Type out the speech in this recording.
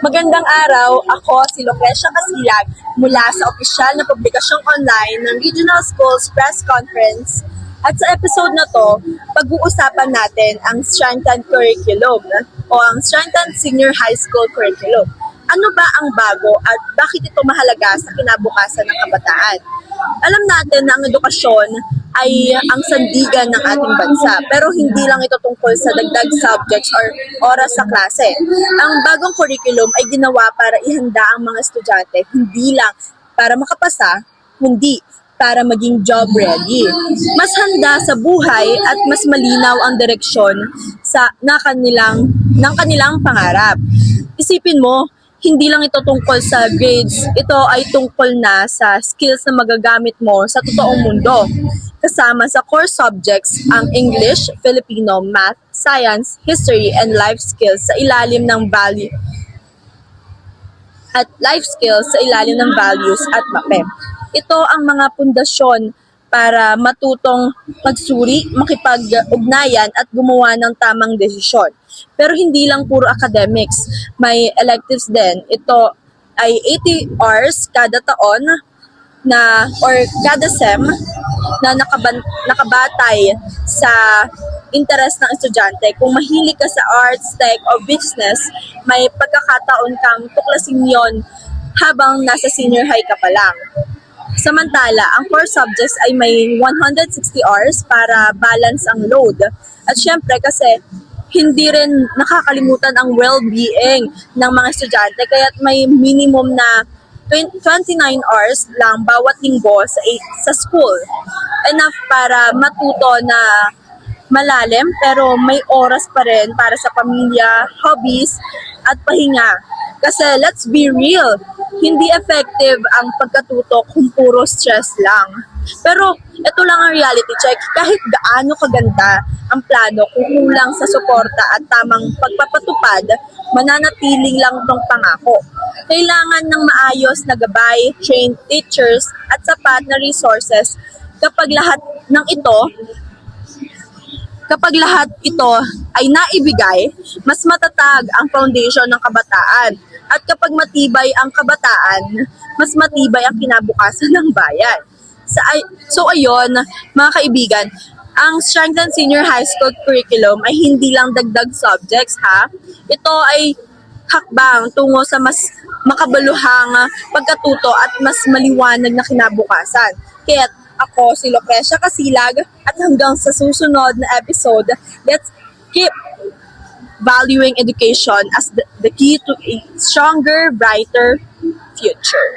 Magandang araw, ako si Lucrecia Casilag mula sa opisyal na publikasyong online ng Regional Schools Press Conference. At sa episode na to, pag-uusapan natin ang Strengthened Curriculum o ang Strengthened Senior High School Curriculum. Ano ba ang bago at bakit ito mahalaga sa kinabukasan ng kabataan? Alam natin na ang edukasyon ay ang sandigan ng ating bansa, pero hindi lang ito tungkol sa dagdag subjects or oras sa klase. Ang bagong curriculum ay ginawa para ihanda ang mga estudyante, hindi lang para makapasa, kundi para maging job ready. Mas handa sa buhay at mas malinaw ang direksyon ng kanilang pangarap. Isipin mo, hindi lang ito tungkol sa grades, ito ay tungkol na sa skills na magagamit mo sa totoong mundo. Kasama sa core subjects ang English, Filipino, Math, Science, History, and Life Skills sa ilalim ng values at MAPE. Ito ang mga pundasyon para matutong magsuri, makipag-ugnayan at gumawa ng tamang desisyon. Pero hindi lang puro academics, may electives din. Ito ay 80 hours kada taon or kada SEM na nakabatay sa interest ng estudyante. Kung mahilig ka sa arts, tech, o business, may pagkakataon kang tuklasin yon habang nasa senior high ka pa lang. Samantala, ang core subjects ay may 160 hours para balance ang load. At syempre kasi hindi rin nakakalimutan ang well-being ng mga estudyante kaya may minimum na 29 hours lang bawat linggo sa school. Enough para matuto na malalim pero may oras pa rin para sa pamilya, hobbies at pahinga. Kasi let's be real, hindi effective ang pagkatuto kung puro stress lang. Pero ito lang ang reality check, kahit gaano kaganda ang plano kung kulang sa suporta at tamang pagpapatupad, mananatiling lang itong pangako. Kailangan ng maayos na gabay, trained teachers at sapat na resources. Kapag lahat ito ay naibigay, mas matatag ang foundation ng kabataan. At kapag matibay ang kabataan, mas matibay ang kinabukasan ng bayan. So ayun, mga kaibigan, ang Strengthened Senior High School Curriculum ay hindi lang dagdag subjects ha. Ito ay hakbang tungo sa mas makabaluhang pagkatuto at mas maliwanag na kinabukasan. Kaya ako si Lucrecia Casilag at hanggang sa susunod na episode, let's keep valuing education as the key to a stronger, brighter future.